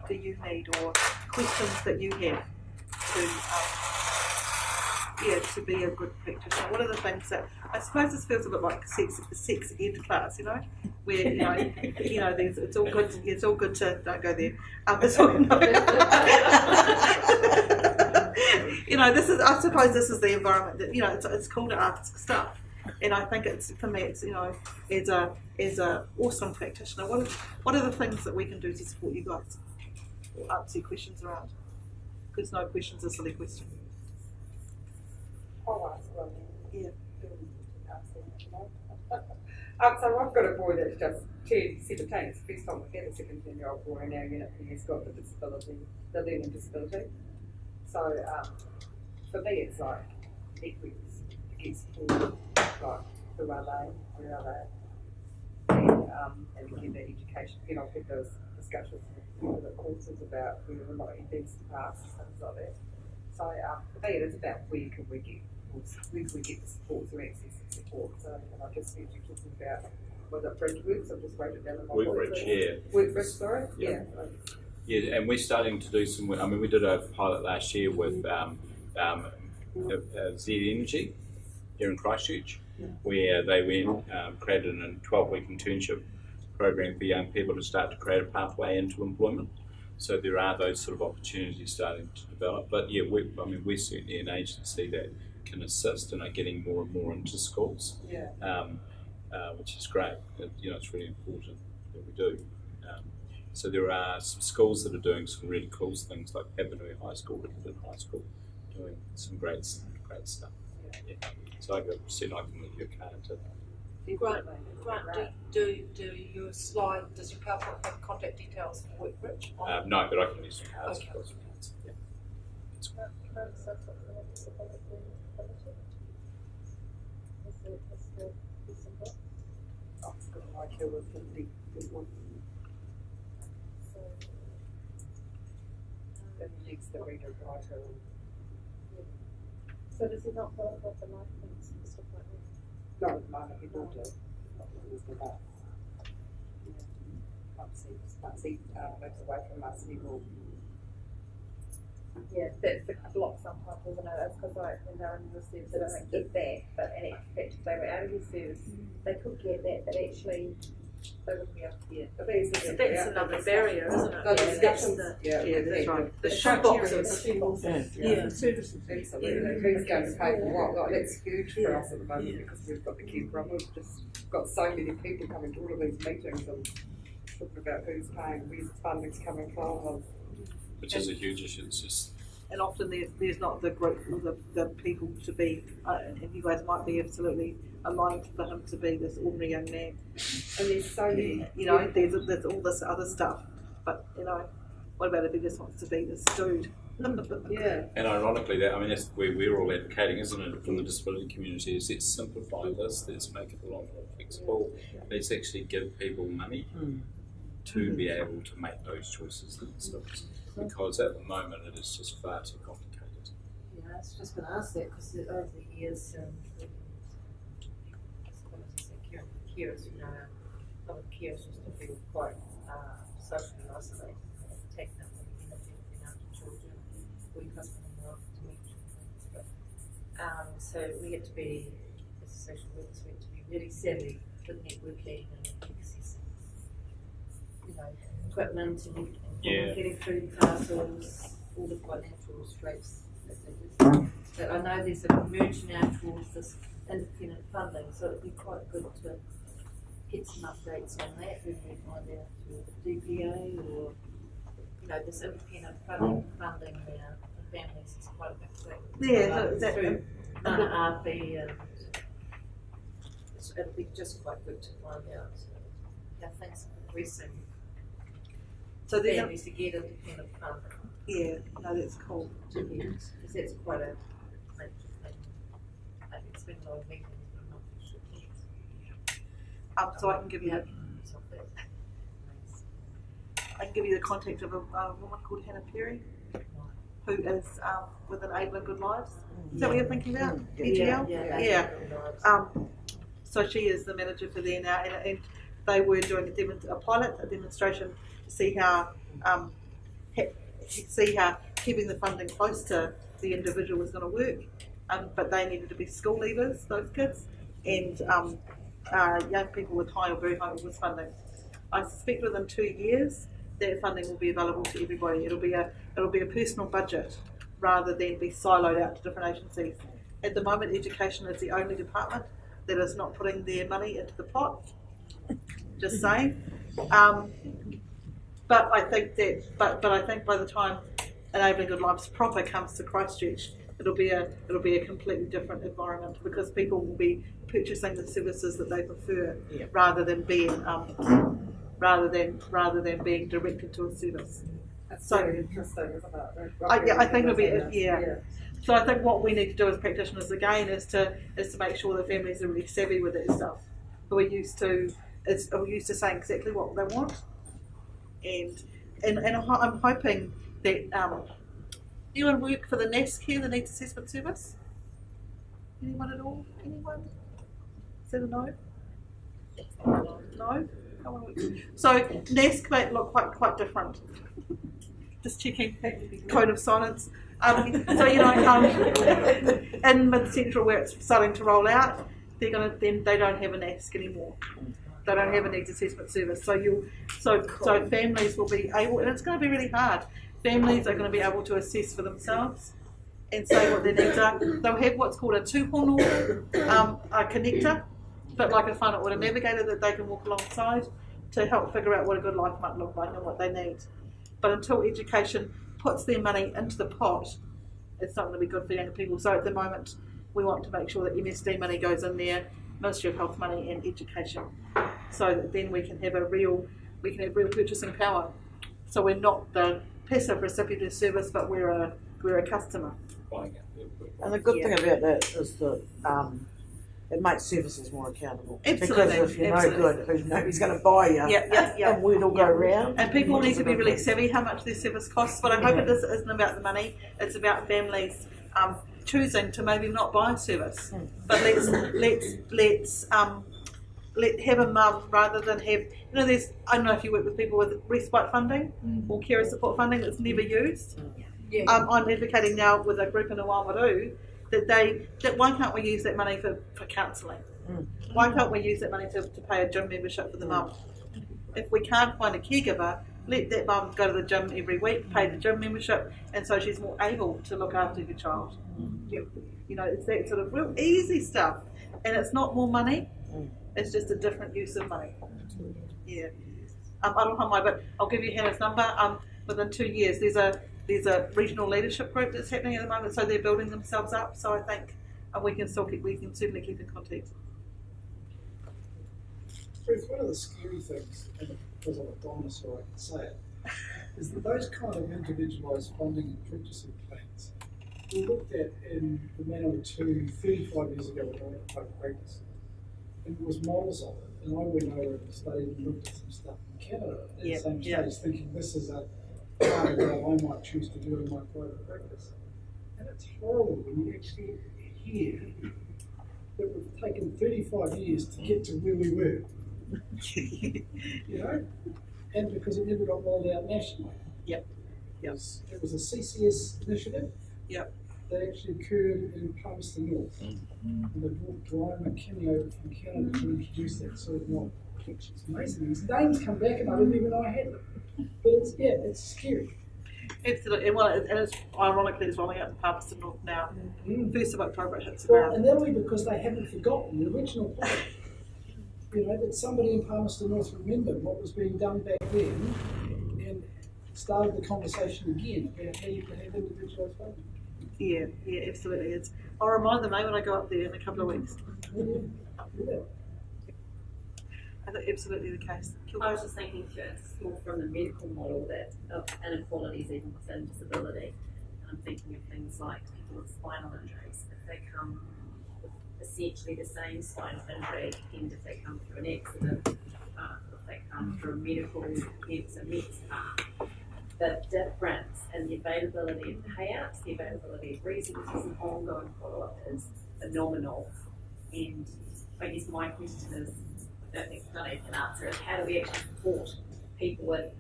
do you need, or questions that you have to be a good practitioner? What are the things that, I suppose this feels a bit like sex ed class, where it's all good to don't go there. It's all, I suppose this is the environment that it's cool to ask stuff. And I think it's, for me, it's, as a awesome practitioner, what are the things that we can do to support you guys? Or answer your questions around? Because no question's a silly question. I'll ask one. Yeah. So I've got a boy that's just turned 17. It's the first time we've had a 17-year-old boy in our unit, and he's got the learning disability. So for me, it's like equities to get support, like who are they, where are they, and to get that education. I've had those discussions with the courses about whether or not he needs to pass and things like that. So for me, it is about where can we get the support to access the support. So, and I just heard you talking about, was it Bridgeworks? I've just wrote it down in my Workbridge, yeah. Workbridge, sorry? Yeah. Yeah, and we're starting to do some. I mean, we did a pilot last year with Z Energy here in Christchurch, where they went created a 12-week internship program for young people to start to create a pathway into employment. So there are those sort of opportunities starting to develop. But yeah, we're certainly an agency that can assist and are getting more and more into schools, which is great. It's really important that we do. So there are some schools that are doing some really cool things, like Papanui High School, Cleland High School, doing some great stuff. Yeah. So I can leave you a card to. Grant, do your slide, does your PowerPoint have contact details for Workbridge? No, but I can use some cards. Okay. Yeah. That's great. It's got like a 50 one. That needs the reader writer. So does he not qualify for life things and stuff like that? No, at the moment he will do. Once he moves away from us, he will. Yeah, that's the block sometimes, isn't it? It's because when they're in the service, they don't get that, but in fact, if they were out of the service, they could get that, but actually, they wouldn't be able to get it. So that's another barrier, isn't it? No, that's That's right. The shoeboxes. Yeah. Absolutely. Who's going to pay for what? Like, that's huge for us at the moment because we've got the care problem. We've just got so many people coming to all of these meetings and talking about who's paying, where the funding's coming from. Which is a huge issue. It's just. And often there's not the group or the people to be, and you guys might be absolutely aligned for him to be this ordinary young man. And there's so many. There's all this other stuff, but what about if he just wants to be this dude? Yeah. And ironically, that's where we're all advocating, isn't it, from the disability community, is let's simplify this, let's make it a lot more flexible, let's actually give people money to be able to make those choices themselves. Because at the moment it is just far too complicated. Yeah, I was just going to ask that because over the years, carers, a lot of carers used to feel quite socially isolated, taken up from the energy of looking after children, weak husband and wife to meet children. But, so we had to be, as social workers, we had to be really savvy with networking and accessing, equipment and getting food parcels, all the financial restraints that they do. But I know there's a merge now towards this independent funding, so it'd be quite good to get some updates on that when we find out through the DPA or, this independent funding now for families is quite a big thing. Yeah, through RP and it'll be just quite good to find out how things are progressing. So families to get independent funding. Yeah, no, that's cool. Because that's quite a major thing. It's been a lot of meetings, but I'm not too sure. So I can give you the contact of a woman called Hannah Perry, who is with Enabling Good Lives. Is that what you're thinking about? EGL? Yeah. So she is the manager for there now, and they were doing a demonstration to see how keeping the funding close to the individual was going to work. But they needed to be school leavers, those kids, and young people with high or very high risk funding. I suspect within 2 years that funding will be available to everybody. It'll be a personal budget rather than be siloed out to different agencies. At the moment, education is the only department that is not putting their money into the pot. Just saying. But I think that, but I think by the time Enabling Good Lives proper comes to Christchurch, it'll be a completely different environment, because people will be purchasing the services that they prefer, rather than being being directed to a service. That's So- very interesting, isn't it? I think it'll be So I think what we need to do as practitioners again is to make sure that families are really savvy with that stuff. Who are used to saying exactly what they want, and I'm hoping that anyone work for the NASC here, the Needs Assessment Service? Anyone at all? Anyone? Is that a no? No. No one works. So NASC might look quite different. Just checking. Code of silence. So in Mid Central, where it's starting to roll out, they don't have a NASC anymore. They don't have a needs assessment service. So families will be able, and it's going to be really hard. Families are going to be able to assess for themselves and say what their needs are. They'll have what's called a tūhono a connector, but like a whānau or a navigator that they can walk alongside to help figure out what a good life might look like and what they need. But until education puts their money into the pot, it's not going to be good for young people. So at the moment, we want to make sure that MSD money goes in there, Ministry of Health money and education, so that then we can have real purchasing power. So we're not the passive recipient of service, but we're a customer. And the good thing about that is that it makes services more accountable. Absolutely. Because if you're no good, who's going to buy you? Yeah. And word will go round. And people need to be really savvy how much their service costs. But I hope it isn't about the money. It's about families choosing to maybe not buy a service. But let's have a mum rather than have, there's, I don't know if you work with people with respite funding or carer support funding that's never used. I'm advocating now with a group in Oamaru that why can't we use that money for counselling? Why can't we use that money to pay a gym membership for the mum? If we can't find a caregiver, let that mum go to the gym every week, pay the gym membership, and so she's more able to look after her child. It's that sort of real easy stuff, and it's not more money. It's just a different use of money. I don't know why, but I'll give you Hannah's number. Within 2 years, there's a regional leadership group that's happening at the moment, so they're building themselves up. So I think we can certainly keep in contact. Ruth, one of the scary things, and because I'm a dinosaur, I can say it, is that those kind of individualised funding and purchasing plans were looked at in the manner to 35 years ago when I went to private practice. And there was models of it, and I went over and studied and looked at some stuff in Canada at the same stage, thinking this is a part of what I might choose to do in my private practice. And it's horrible when you actually hear that we've taken 35 years to get to where we were. And because it never got rolled out nationally. It was a CCS initiative. That actually occurred in Palmerston North. And they brought Brian McKinney over from Canada to introduce that sort of model. It's amazing. His names come back and I didn't even know I had them. But it's scary. Absolutely, and it's ironically it's rolling out in Palmerston North now. 1st of October it hits the Well, ground. and that'll be because they haven't forgotten the original plan. That somebody in Palmerston North remembered what was being done back then and started the conversation again about how you can have individualised funding. Yeah, absolutely. I'll remind them when I go up there in a couple of weeks. I think absolutely the case. I was just thinking it's more from the medical model that of inequalities even within disability. And I'm thinking of things like people with spinal injuries. If they come with essentially the same spinal injury, and if they come through an accident, if they come through a medical the difference in the availability of payouts, the availability of resources and ongoing follow-up is phenomenal. And I guess my question is, I don't think none of you can answer it, how do we actually support people with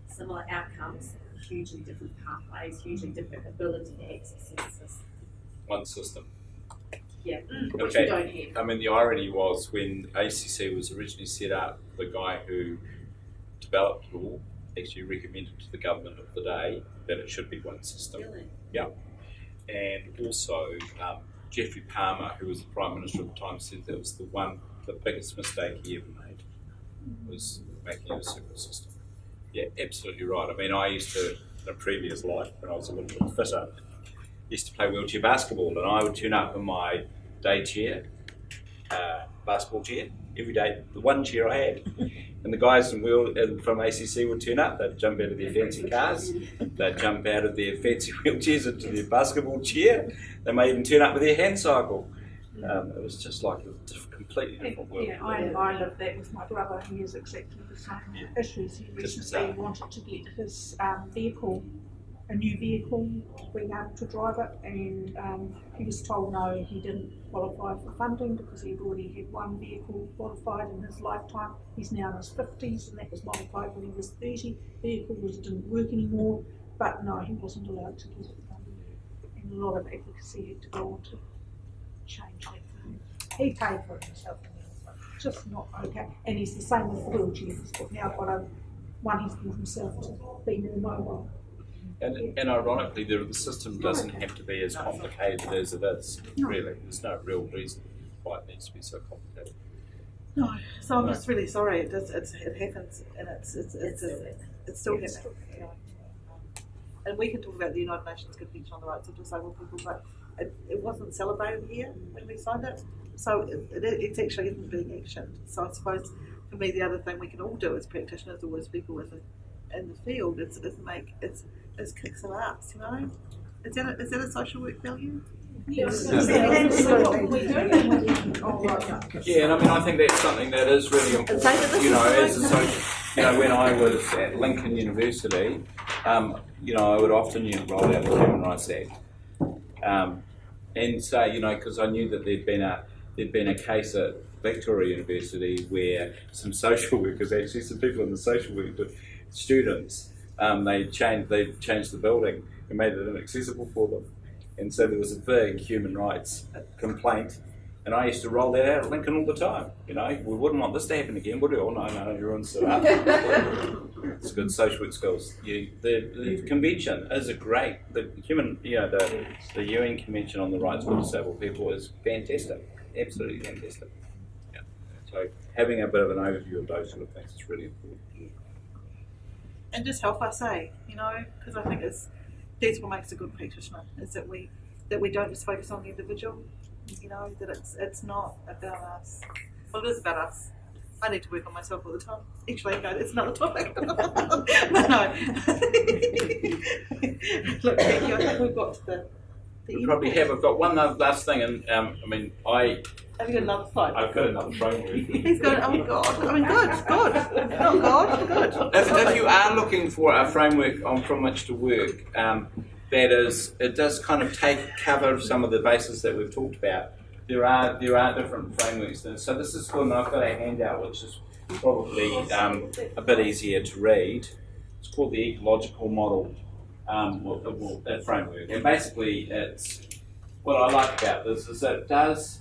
similar outcomes, hugely different pathways, hugely different ability to access services? One system. Which we don't have. I mean, the irony was when ACC was originally set up, the guy who developed it all actually recommended to the government of the day that it should be one system. Really? Yeah. And also, Geoffrey Palmer, who was the Prime Minister at the time, said that was the biggest mistake he ever made, was making it a circle system. Yeah, absolutely right. I mean, I used to, in a previous life, when I was a little bit fitter, used to play wheelchair basketball, and I would turn up in my day chair, basketball chair, every day, the one chair I had. And the guys from ACC would turn up, they'd jump out of their fancy cars, they'd jump out of their fancy wheelchairs into their basketball chair, they may even turn up with their hand cycle. It was just like a completely different world. Yeah, I lived that with my brother. He has exactly the same issues. He recently wanted to get his vehicle, a new vehicle, being able to drive it, and he was told no, he didn't qualify for funding because he'd already had one vehicle qualified in his lifetime. He's now in his 50s, and that was modified when he was 30. The vehicle didn't work anymore, but no, he wasn't allowed to get it funded. And a lot of advocacy had to go on to change that for him. He paid for it himself, just not okay. And he's the same with the wheelchairs. He's now got one he's bought himself to be more mobile. And ironically, the system doesn't have to be as complicated as it is, really. There's no real reason why it needs to be so complicated. No, so I'm just really sorry. It happens, and it's still happening. You know. And we can talk about the United Nations Convention on the Rights of Disabled People, but it wasn't celebrated here when we signed it, so it actually isn't being actioned. So I suppose for me, the other thing we can all do as practitioners or as people in the field is kick some ass. You know, is that a social work value? Yes. Yeah, and I mean, I think that's something that is really important. You know, as a social, you know, when I was at Lincoln University, you know, I would often roll out the Human Rights Act, and say, you know, because I knew that there'd been a case at Victoria University where some social workers, actually some people in the social work, students, they changed the building and made it inaccessible for them. And so there was a big human rights complaint, and I used to roll that out at Lincoln all the time. You know, we wouldn't want this to happen again, would we? Oh no, everyone's sit up. It's good social work skills. The convention is the UN Convention on the Rights for Disabled People is fantastic, absolutely fantastic. Yeah. So having a bit of an overview of those sort of things is really important. And just help us say, you know, because I think that's what makes a good practitioner, is that we don't just focus on the individual, you know, that it's not about us. Well, it is about us. I need to work on myself all the time. Actually, no, that's another topic. No. Look, thank you. I think we've got to the We probably have. I've got one last thing, and I mean, have you got another slide? I've got another framework. He's got. Oh God! I mean, good. Oh God, good. If you are looking for a framework from which to work, it does kind of take cover of some of the bases that we've talked about. There are different frameworks. So this is good, and I've got a handout which is probably a bit easier to read. It's called the ecological model. That framework, and basically, what I like about this is that it does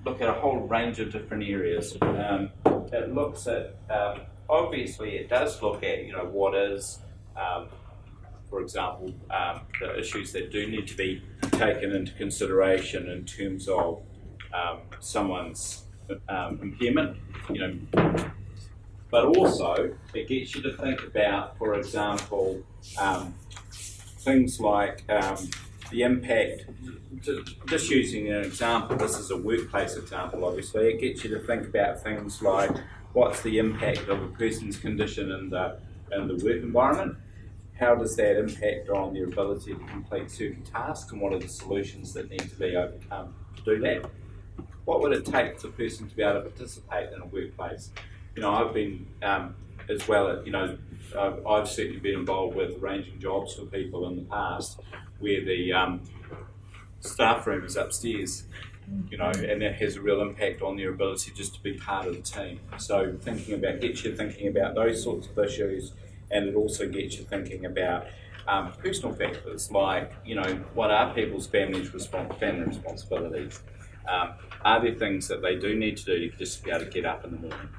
look at a whole range of different areas. It looks at obviously it does look at what is, for example, the issues that do need to be taken into consideration in terms of someone's impairment, but also it gets you to think about, for example, things like the impact, just using an example, this is a workplace example obviously, it gets you to think about things like what's the impact of a person's condition in the work environment, how does that impact on their ability to complete certain tasks, and what are the solutions that need to be overcome to do that. What would it take for a person to be able to participate in a workplace? I've been as well, I've certainly been involved with arranging jobs for people in the past where the staff room is upstairs, and that has a real impact on their ability just to be part of the team. So gets you thinking about those sorts of issues, and it also gets you thinking about personal factors like, what are people's family responsibilities? Are there things that they do need to do just to be able to get up in the morning?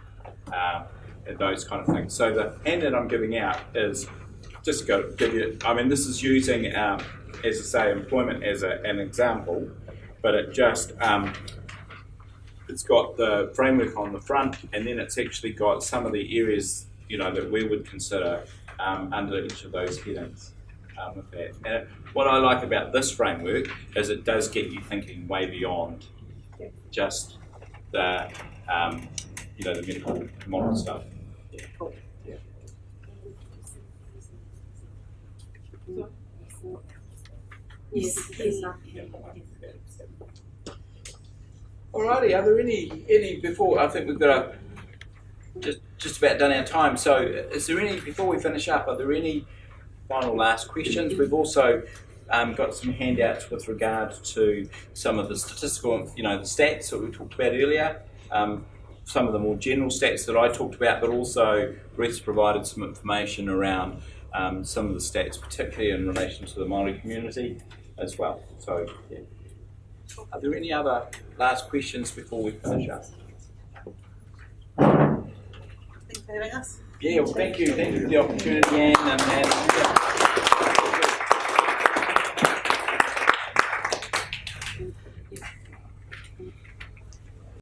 And those kind of things. So the hand that I'm giving out is just to give you, this is using, as I say, employment as an example, but it just it's got the framework on the front, and then it's actually got some of the areas, you know, that we would consider under each of those headings. With that, and what I like about this framework is it does get you thinking way beyond just the you know, the medical model stuff. Yeah. Alrighty, are there any before, I think we've got just about done our time, so is there any, before we finish up, are there any final last questions? We've also got some handouts with regard to some of the statistical, you know, the stats that we talked about earlier, some of the more general stats that I talked about, but also Ruth's provided some information around some of the stats, particularly in relation to the Maori community as well. So, yeah. Are there any other last questions before we finish up? Thanks for having us. Yeah, well, thank you for the opportunity, Anne, and